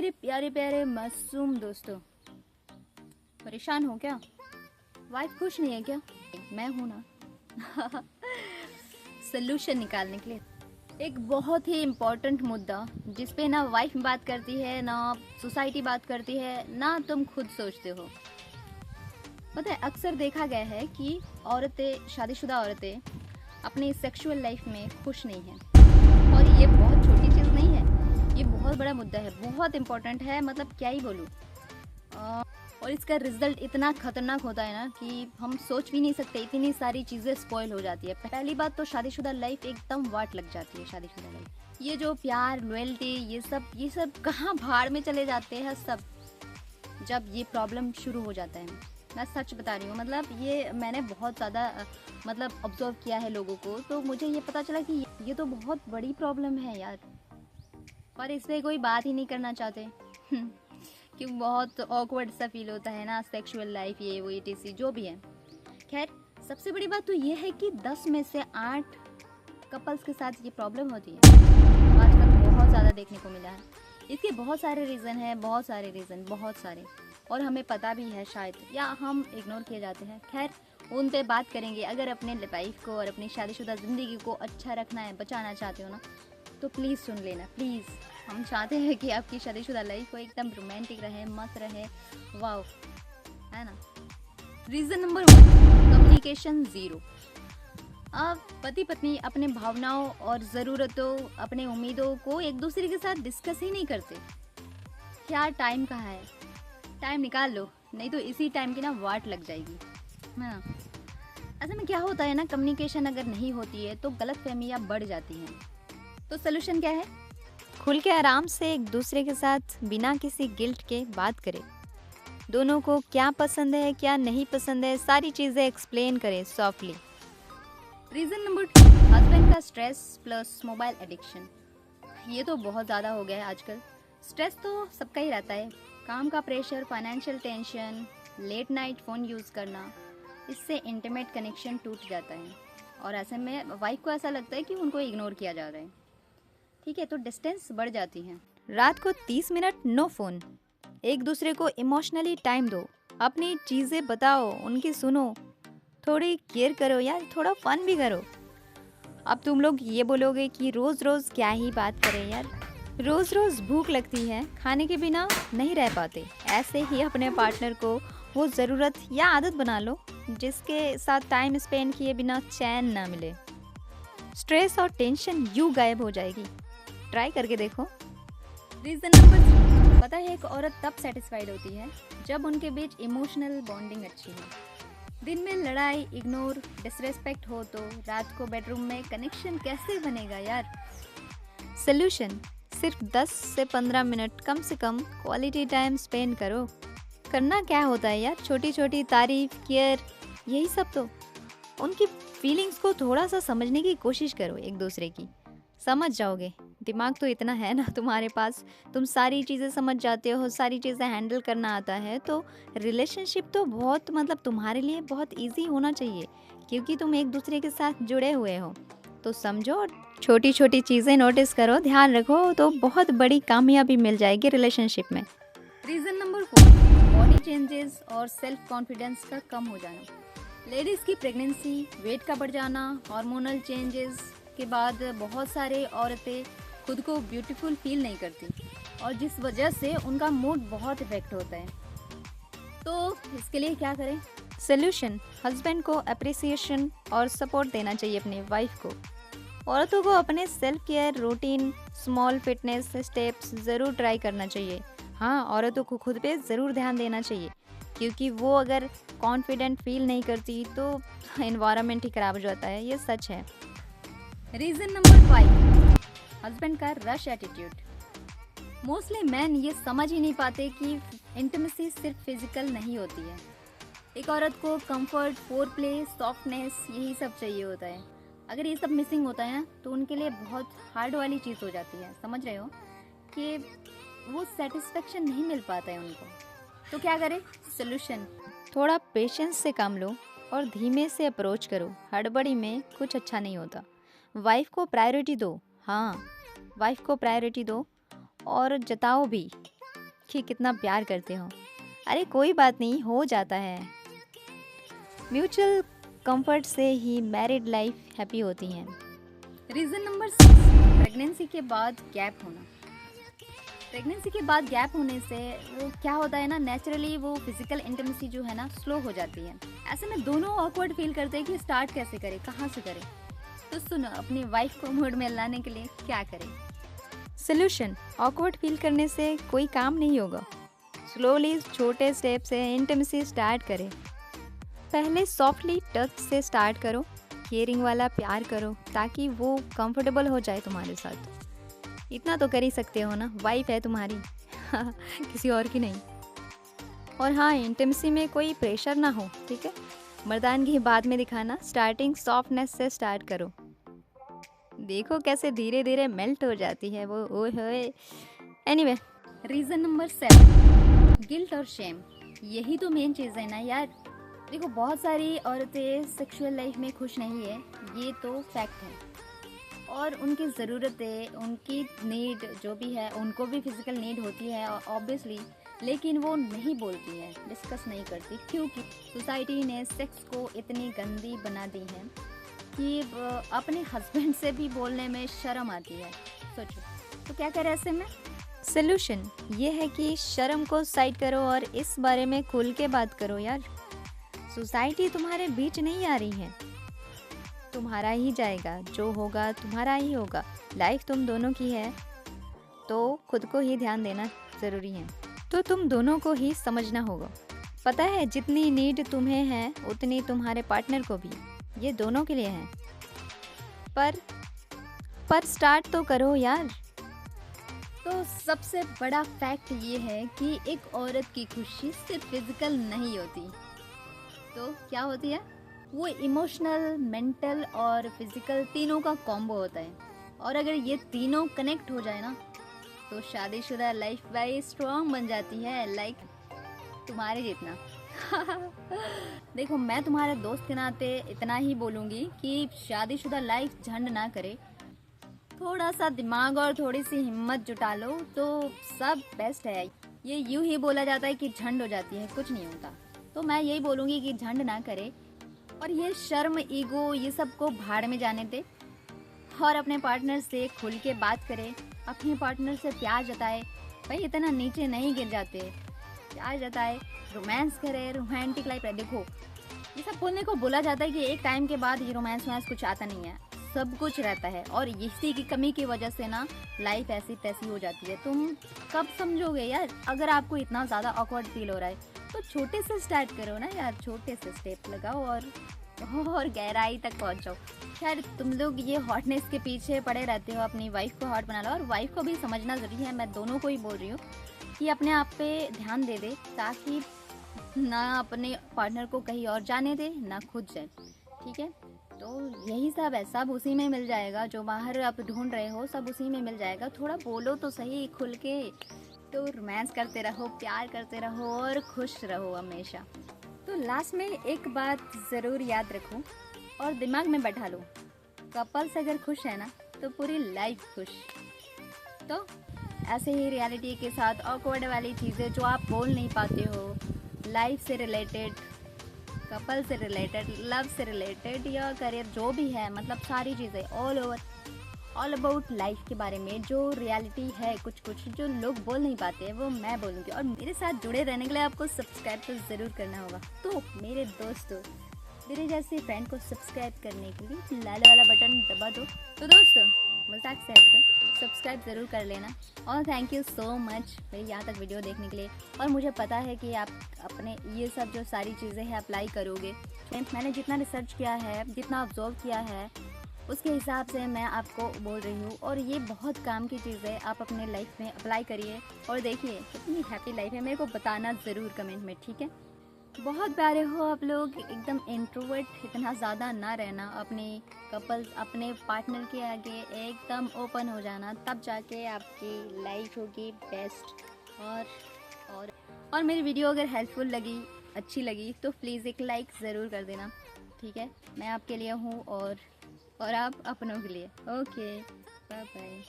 मेरे प्यारे प्यारे मासूम दोस्तों, परेशान हो क्या? वाइफ खुश नहीं है क्या? मैं हूं ना। सोल्यूशन निकालने के लिए एक बहुत ही इम्पोर्टेंट मुद्दा जिस पे ना वाइफ बात करती है, ना सोसाइटी बात करती है, ना तुम खुद सोचते हो। पता है, अक्सर देखा गया है कि औरतें, शादीशुदा औरतें अपनी सेक्सुअल लाइफ में खुश नहीं हैं। और ये बहुत छोटी चीज़ नहीं है, ये बहुत बड़ा मुद्दा है, बहुत इम्पोर्टेंट है। मतलब क्या ही बोलूँ। और इसका रिजल्ट इतना खतरनाक होता है ना कि हम सोच भी नहीं सकते, इतनी सारी चीज़ें स्पॉइल हो जाती है। पहली बात तो शादीशुदा लाइफ एकदम वाट लग जाती है। शादीशुदा लाइफ, ये जो प्यार, लॉयल्टी, ये सब कहाँ भाड़ में चले जाते हैं सब, जब ये प्रॉब्लम शुरू हो जाता है। मैं सच बता रही हूँ, मतलब ये मैंने बहुत ज़्यादा मतलब ऑब्जर्व किया है लोगों को, तो मुझे ये पता चला कि ये तो बहुत बड़ी प्रॉब्लम है यार। पर इस पे कोई बात ही नहीं करना चाहते। क्यों, बहुत ऑकवर्ड सा फील होता है ना, सेक्सुअल लाइफ ये वो etc जो भी है। खैर, सबसे बड़ी बात तो ये है कि 10 में से 8 कपल्स के साथ ये प्रॉब्लम होती है। आजकल बहुत ज़्यादा देखने को मिला है। इसके बहुत सारे रीज़न हैं, बहुत सारे, और हमें पता भी है शायद, या हम इग्नोर किए जाते हैं। खैर, उन पे बात करेंगे। अगर अपने लाइफ को और अपनी शादीशुदा ज़िंदगी को अच्छा रखना है, बचाना चाहते हो ना, तो प्लीज़ सुन लेना, प्लीज़। हम चाहते हैं कि आपकी शादीशुदा लाइफ को एकदम रोमांटिक रहे, मस्त रहे, वाओ, है ना। Reason number 1, communication zero. अब पति पत्नी अपने भावनाओं और ज़रूरतों, अपने उम्मीदों को एक दूसरे के साथ डिस्कस ही नहीं करते। क्या टाइम कहाँ है? टाइम निकाल लो, नहीं तो इसी टाइम की ना वाट लग जाएगी, है ना। ऐसे में क्या होता है ना, कम्युनिकेशन अगर नहीं होती है तो गलतफहमियां बढ़ जाती हैं। तो सोल्यूशन क्या है? खुल के आराम से एक दूसरे के साथ बिना किसी गिल्ट के बात करें। दोनों को क्या पसंद है, क्या नहीं पसंद है, सारी चीज़ें एक्सप्लेन करें सॉफ्टली। रीज़न नंबर 2, हस्बैंड का स्ट्रेस प्लस मोबाइल एडिक्शन। ये तो बहुत ज़्यादा हो गया है आजकल। स्ट्रेस तो सबका ही रहता है, काम का pressure, financial tension, late night phone use करना, इससे इंटीमेट कनेक्शन टूट जाता है। और ऐसे में वाइफ को ऐसा लगता है कि उनको इग्नोर किया जा रहा है। ठीक है, तो डिस्टेंस बढ़ जाती है। रात को 30 मिनट नो फोन। एक दूसरे को इमोशनली टाइम दो, अपनी चीज़ें बताओ, उनकी सुनो, थोड़ी केयर करो यार, थोड़ा फन भी करो। अब तुम लोग ये बोलोगे कि रोज़ रोज़ क्या ही बात करें यार, रोज़ रोज़ भूख लगती है, खाने के बिना नहीं रह पाते। ऐसे ही अपने पार्टनर को वो ज़रूरत या आदत बना लो जिसके साथ टाइम स्पेंड किए बिना चैन ना मिले। स्ट्रेस और टेंशन यूँ गायब हो जाएगी। ट्राई करके देखो। रीज़न नंबर 3, पता है एक औरत तब सेटिस्फाइड होती है जब उनके बीच इमोशनल बॉन्डिंग अच्छी हो। दिन में लड़ाई, इग्नोर, डिसरेस्पेक्ट हो तो रात को बेडरूम में कनेक्शन कैसे बनेगा यार। सोल्यूशन, सिर्फ 10 से 15 मिनट कम से कम क्वालिटी टाइम स्पेंड करो। करना क्या होता है यार, छोटी छोटी तारीफ, केयर, यही सब तो। उनकी फीलिंग्स को थोड़ा सा समझने की कोशिश करो, एक दूसरे की। समझ जाओगे, दिमाग तो इतना है ना तुम्हारे पास, तुम सारी चीज़ें समझ जाते हो, सारी चीज़ें हैंडल करना आता है, तो रिलेशनशिप तो बहुत मतलब तुम्हारे लिए बहुत इजी होना चाहिए, क्योंकि तुम एक दूसरे के साथ जुड़े हुए हो। तो समझो और छोटी छोटी चीज़ें नोटिस करो, ध्यान रखो, तो बहुत बड़ी कामयाबी मिल जाएगी रिलेशनशिप में। रीज़न नंबर 4, बॉडी चेंजेस और सेल्फ कॉन्फिडेंस का कम हो जाना। लेडीज़ की प्रेगनेंसी, वेट का बढ़ जाना, हार्मोनल चेंजेस के बाद बहुत सारे औरतें खुद को ब्यूटीफुल फील नहीं करती, और जिस वजह से उनका मूड बहुत इफेक्ट होता है। तो इसके लिए क्या करें? सोल्यूशन, हस्बैंड को अप्रिसिएशन और सपोर्ट देना चाहिए अपनी वाइफ को। औरतों को अपने self care routine, small fitness steps ज़रूर ट्राई करना चाहिए। हाँ, औरतों को खुद पे ज़रूर ध्यान देना चाहिए, क्योंकि वो अगर कॉन्फिडेंट फील नहीं करती तो एनवायरनमेंट ही खराब हो जाता है, ये सच है। रीज़न नंबर 5, हस्बैंड का रश एटीट्यूड। मोस्टली मैन ये समझ ही नहीं पाते कि इंटीमेसी सिर्फ फिजिकल नहीं होती है। एक औरत को कंफर्ट, फोर प्ले, सॉफ्टनेस, यही सब चाहिए होता है। अगर ये सब मिसिंग होता है ना, तो उनके लिए बहुत हार्ड वाली चीज़ हो जाती है। समझ रहे हो कि वो सेटिस्फेक्शन नहीं मिल पाता है उनको। तो क्या करें? सोल्यूशन, थोड़ा पेशेंस से काम लो और धीमे से अप्रोच करो। हड़बड़ी में कुछ अच्छा नहीं होता। वाइफ को प्रायोरिटी दो। हाँ, वाइफ को प्रायोरिटी दो और जताओ भी कि कितना प्यार करते हो। अरे कोई बात नहीं, हो जाता है। म्यूचुअल कंफर्ट से ही मैरिड लाइफ हैप्पी होती है। रीज़न नंबर 6, प्रेगनेंसी के बाद गैप होना। प्रेगनेंसी के बाद गैप होने से वो क्या होता है ना, नेचुरली वो फिजिकल इंटीमेसी जो है ना स्लो हो जाती है। ऐसे में दोनों ऑकवर्ड फील करते हैं कि स्टार्ट कैसे करें, कहाँ से करें। तो सुनो, अपनी वाइफ को मूड में लाने के लिए क्या करें। सोल्यूशन, ऑकवर्ड फील करने से कोई काम नहीं होगा। स्लोली छोटे स्टेप से इंटीमेसी स्टार्ट करें। पहले सॉफ्टली टच से स्टार्ट करो, केयरिंग वाला प्यार करो ताकि वो कंफर्टेबल हो जाए तुम्हारे साथ। इतना तो कर ही सकते हो ना, वाइफ है तुम्हारी किसी और की नहीं। और हाँ, इंटीमेसी में कोई प्रेशर ना हो, ठीक है। मर्दानगी बाद में दिखाना, स्टार्टिंग सॉफ्टनेस से स्टार्ट करो। देखो कैसे धीरे धीरे मेल्ट हो जाती है वो, ओए होए। एनीवे, रीज़न नंबर 7, गिल्ट और शेम। यही तो मेन चीज़ है ना यार। देखो, बहुत सारी औरतें सेक्सुअल लाइफ में खुश नहीं है, ये तो फैक्ट है। और उनकी ज़रूरतें, उनकी नीड जो भी है, उनको भी फिजिकल नीड होती है ऑब्वियसली, लेकिन वो नहीं बोलती है, डिस्कस नहीं करती, क्योंकि सोसाइटी ने सेक्स को इतनी गंदी बना दी है कि अपने हस्बैंड से भी बोलने में शर्म आती है। सोचो, तो क्या करें ऐसे में। सोल्यूशन ये है कि शर्म को साइड करो और इस बारे में खुल के बात करो यार। सोसाइटी तुम्हारे बीच नहीं आ रही है, तुम्हारा ही जाएगा, जो होगा तुम्हारा ही होगा। लाइफ तुम दोनों की है, तो खुद को ही ध्यान देना ज़रूरी है। तो तुम दोनों को ही समझना होगा। पता है, जितनी नीड तुम्हें है उतनी तुम्हारे पार्टनर को भी, ये दोनों के लिए है। पर स्टार्ट तो करो यार। तो सबसे बड़ा फैक्ट ये है कि एक औरत की खुशी सिर्फ फिजिकल नहीं होती, तो क्या होती है, वो इमोशनल, मेंटल और फिजिकल तीनों का कॉम्बो होता है। और अगर ये तीनों कनेक्ट हो जाए ना, तो शादीशुदा लाइफ भाई स्ट्रॉन्ग बन जाती है, लाइक तुम्हारे जितना। देखो, मैं तुम्हारे दोस्त के नाते इतना ही बोलूँगी कि शादीशुदा लाइफ झंड ना करे। थोड़ा सा दिमाग और थोड़ी सी हिम्मत जुटा लो तो सब बेस्ट है। ये यूं ही बोला जाता है कि झंड हो जाती है, कुछ नहीं होता। तो मैं यही बोलूँगी कि झंड ना करे, और ये शर्म, ईगो, ये सब को भाड़ में जाने दे, और अपने पार्टनर से खुल के बात करे, अपने पार्टनर से प्यार जताए। भाई इतना नीचे नहीं गिर जाते, प्यार जताए, रोमांस करे, रोमांटिक लाइफ रहे। देखो, ये सब बोलने को बोला जाता है कि एक टाइम के बाद ये रोमांस वोमांस कुछ आता नहीं है, सब कुछ रहता है। और इसी की कमी की वजह से ना लाइफ ऐसी तैसी हो जाती है। तुम कब समझोगे यार। अगर आपको इतना ज़्यादा ऑकवर्ड फील हो रहा है तो छोटे से स्टार्ट करो ना यार, छोटे से स्टेप लगाओ और गहराई तक पहुंचो। खैर, तुम लोग ये हॉटनेस के पीछे पड़े रहते हो, अपनी वाइफ को हॉट बना लो। और वाइफ को भी समझना ज़रूरी है, मैं दोनों को ही बोल रही हूँ कि अपने आप पे ध्यान दे दे, ताकि ना अपने पार्टनर को कहीं और जाने दे, ना खुद जाए, ठीक है। तो यही सब है, सब उसी में मिल जाएगा, जो बाहर आप ढूंढ रहे हो सब उसी में मिल जाएगा। थोड़ा बोलो तो सही खुल के। तो रोमांस करते रहो, प्यार करते रहो और खुश रहो हमेशा। तो लास्ट में एक बात ज़रूर याद रखो और दिमाग में बैठा लो, कपल्स अगर खुश है ना तो पूरी लाइफ खुश। तो ऐसे ही रियलिटी के साथ ऑकवर्ड वाली चीज़ें जो आप बोल नहीं पाते हो, लाइफ से रिलेटेड, कपल से रिलेटेड, लव से रिलेटेड या करियर, जो भी है, मतलब सारी चीज़ें ऑल अबाउट लाइफ के बारे में जो रियलिटी है, कुछ कुछ जो लोग बोल नहीं पाते हैं, वो मैं बोलूँगी। और मेरे साथ जुड़े रहने के लिए आपको सब्सक्राइब तो ज़रूर करना होगा। तो मेरे दोस्तों, मेरे जैसे फ्रेंड को सब्सक्राइब करने के लिए लाल वाला बटन दबा दो। तो दोस्तों, मजाक से हट के सब्सक्राइब ज़रूर कर लेना। और थैंक यू सो मच मेरी यहाँ तक वीडियो देखने के लिए। और मुझे पता है कि आप अपने ये सब जो सारी चीज़ें हैं अप्लाई करोगे। मैंने जितना रिसर्च किया है, जितना ऑब्जर्व किया है, उसके हिसाब से मैं आपको बोल रही हूँ। और ये बहुत काम की चीज़ है, आप अपने लाइफ में अप्लाई करिए और देखिए कितनी हैप्पी लाइफ है। मेरे को बताना ज़रूर कमेंट में, ठीक है। बहुत प्यारे हो आप लोग, एकदम इंट्रोवर्ट इतना ज़्यादा ना रहना, अपने कपल्स, अपने पार्टनर के आगे एकदम ओपन हो जाना, तब जाके आपकी लाइफ होगी बेस्ट। और मेरी वीडियो अगर हेल्पफुल लगी, अच्छी लगी, तो प्लीज़ एक लाइक ज़रूर कर देना, ठीक है। मैं आपके लिए हूँ और आप अपनों के लिए। Okay, bye bye.